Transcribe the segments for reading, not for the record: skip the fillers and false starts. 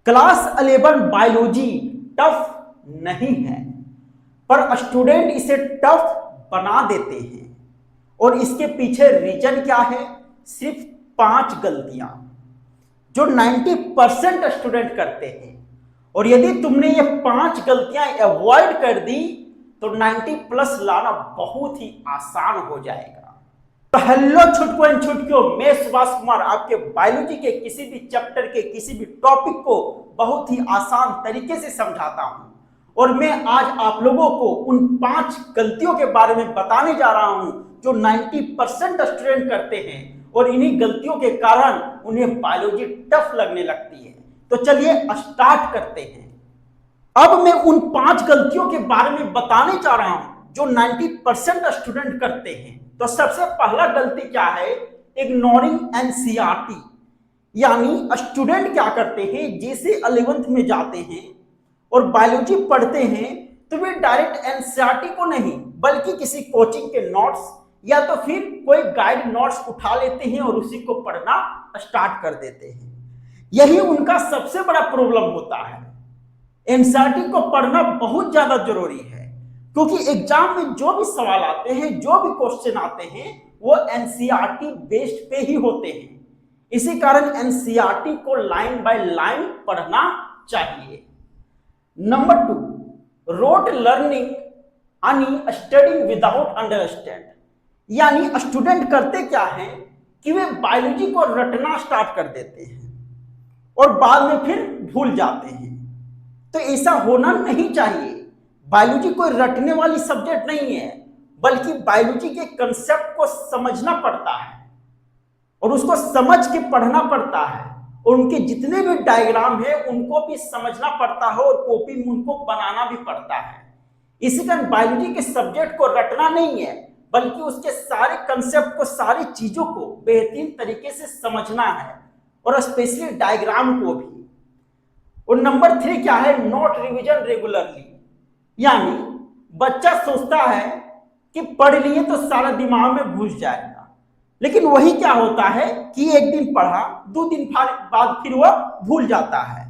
Class 11 biology tough नहीं है, पर स्टूडेंट इसे टफ बना देते हैं। और इसके पीछे रीजन क्या है? सिर्फ 5 गलतियां जो 90% स्टूडेंट करते हैं। और यदि तुमने ये 5 गलतियां अवॉइड कर दी तो 90+ लाना बहुत ही आसान हो जाएगा। तो हेलो छुटको एंड छुटकियों, मैं सुभाष कुमार आपके बायोलॉजी के किसी भी चैप्टर के किसी भी टॉपिक को बहुत ही आसान तरीके से समझाता हूं। और मैं आज आप लोगों को उन 5 गलतियों के बारे में बताने जा रहा हूं जो 90% स्टूडेंट करते हैं और इन्हीं गलतियों के कारण उन्हें बायोलॉजी टफ लगने लगती है। तो चलिए स्टार्ट करते हैं। अब मैं उन 5 गलतियों के बारे में बताने जा रहा हूं जो 90% स्टूडेंट करते हैं। तो सबसे पहला गलती क्या है? Ignoring NCERT. यानी स्टूडेंट क्या करते हैं, जैसे 11th में जाते हैं और बायोलॉजी पढ़ते हैं तो वे डायरेक्ट एनसीईआरटी को नहीं बल्कि किसी कोचिंग के नोट्स या तो फिर कोई गाइड नोट्स उठा लेते हैं और उसी को पढ़ना स्टार्ट कर देते हैं। यही उनका सबसे बड़ा प्रॉब्लम होता है। एनसीईआरटी को पढ़ना बहुत ज्यादा जरूरी है क्योंकि एग्जाम में जो भी सवाल आते हैं, जो भी क्वेश्चन आते हैं, वो एनसीईआरटी बेस्ड पे ही होते हैं। इसी कारण एनसीईआरटी को लाइन बाय लाइन पढ़ना चाहिए। नंबर 2, रोट लर्निंग यानी स्टडिंग विदाउट अंडरस्टैंड। यानी स्टूडेंट करते क्या है कि वे बायोलॉजी को रटना स्टार्ट कर देते हैं और बाद में फिर भूल जाते हैं। तो ऐसा होना नहीं चाहिए। बायोलॉजी कोई रटने वाली सब्जेक्ट नहीं है, बल्कि बायोलॉजी के कंसेप्ट को समझना पड़ता है और उसको समझ के पढ़ना पड़ता है और उनके जितने भी डायग्राम है उनको भी समझना पड़ता है और कॉपी में उनको बनाना भी पड़ता है। इसी कारण बायोलॉजी के सब्जेक्ट को रटना नहीं है, बल्कि उसके सारे कंसेप्ट को, सारी चीजों को बेहतरीन तरीके से समझना है और स्पेशली डायग्राम को भी। और नंबर 3 क्या है? Not revision regularly. यानी बच्चा सोचता है कि पढ़ लिए तो सारा दिमाग में घुस जाएगा, लेकिन वही क्या होता है कि एक दिन पढ़ा, 2 दिन बाद फिर वह भूल जाता है।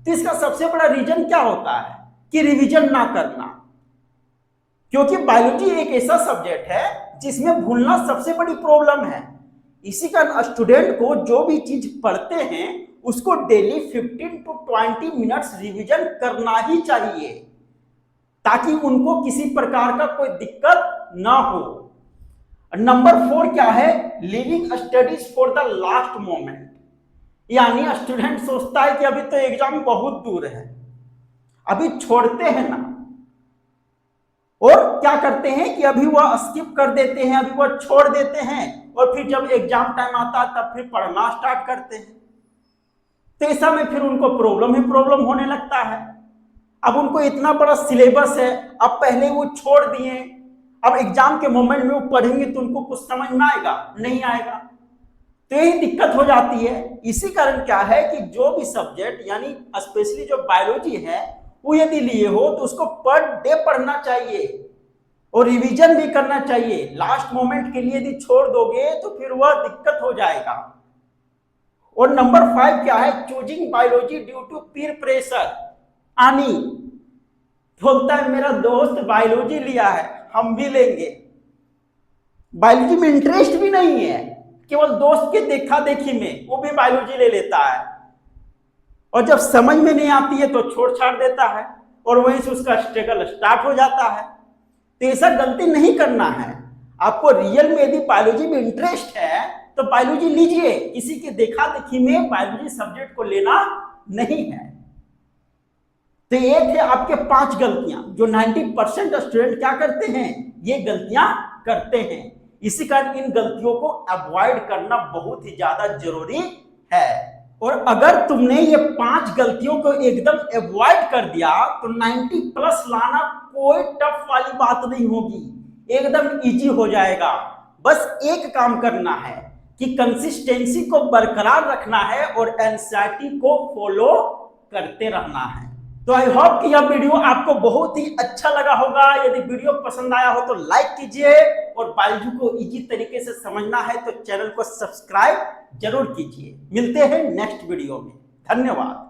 तो इसका सबसे बड़ा रीजन क्या होता है कि रिवीजन ना करना। क्योंकि बायोलॉजी एक ऐसा सब्जेक्ट है जिसमें भूलना सबसे बड़ी प्रॉब्लम है। इसी कारण स्टूडेंट को जो भी चीज पढ़ते हैं उसको डेली 15 to 20 मिनट्स रिवीजन करना ही चाहिए ताकि उनको किसी प्रकार का कोई दिक्कत ना हो। नंबर 4 क्या है? Living studies for the last moment. यानी स्टूडेंट सोचता है कि अभी तो एग्जाम बहुत दूर है, अभी छोड़ते हैं ना, और क्या करते हैं कि अभी वह स्किप कर देते हैं, अभी वह छोड़ देते हैं और फिर जब एग्जाम टाइम आता है तब फिर पढ़ना स्टार्ट करते हैं। तो ऐसा में फिर उनको प्रॉब्लम ही प्रॉब्लम होने लगता है। अब उनको इतना बड़ा सिलेबस है, अब पहले वो छोड़ दिए, अब एग्जाम के मोमेंट में वो पढ़ेंगे तो उनको कुछ समझ में आएगा? नहीं आएगा। तो यही दिक्कत हो जाती है। इसी कारण क्या है कि जो भी सब्जेक्ट यानी स्पेशली जो बायोलॉजी है वो यदि लिए हो तो उसको पर डे पढ़ना चाहिए और रिवीजन भी करना चाहिए। लास्ट मोमेंट के लिए यदि छोड़ दोगे तो फिर वह दिक्कत हो जाएगा। और नंबर 5 क्या है? Choosing biology due to Pir pressure. आनी बोलता है मेरा दोस्त बायोलॉजी लिया है, हम भी लेंगे। बायोलॉजी में इंटरेस्ट भी नहीं है, केवल दोस्त के देखा देखी में वो भी बायोलॉजी ले लेता है और जब समझ में नहीं आती है तो छोड़ छाड़ देता है और वहीं से उसका स्ट्रगल स्टार्ट हो जाता है। तो ऐसा गलती नहीं करना है। आपको रियल में यदि बायोलॉजी में इंटरेस्ट है तो बायोलॉजी लीजिए, किसी के देखा देखी में बायोलॉजी सब्जेक्ट को लेना नहीं है। तो ये थे आपके 5 गलतियां जो 90% स्टूडेंट क्या करते हैं, ये गलतियां करते हैं। इसी कारण इन गलतियों को अवॉइड करना बहुत ही ज्यादा जरूरी है। और अगर तुमने ये 5 गलतियों को एकदम अवॉइड कर दिया तो 90+ लाना कोई टफ वाली बात नहीं होगी, एकदम इजी हो जाएगा। बस एक काम करना है कि कंसिस्टेंसी को बरकरार रखना है और एनसीईआरटी को फॉलो करते रहना है। तो आई होप कि यह वीडियो आपको बहुत ही अच्छा लगा होगा। यदि वीडियो पसंद आया हो तो लाइक कीजिए और बायोलॉजी को इजी तरीके से समझना है तो चैनल को सब्सक्राइब जरूर कीजिए। मिलते हैं नेक्स्ट वीडियो में। धन्यवाद।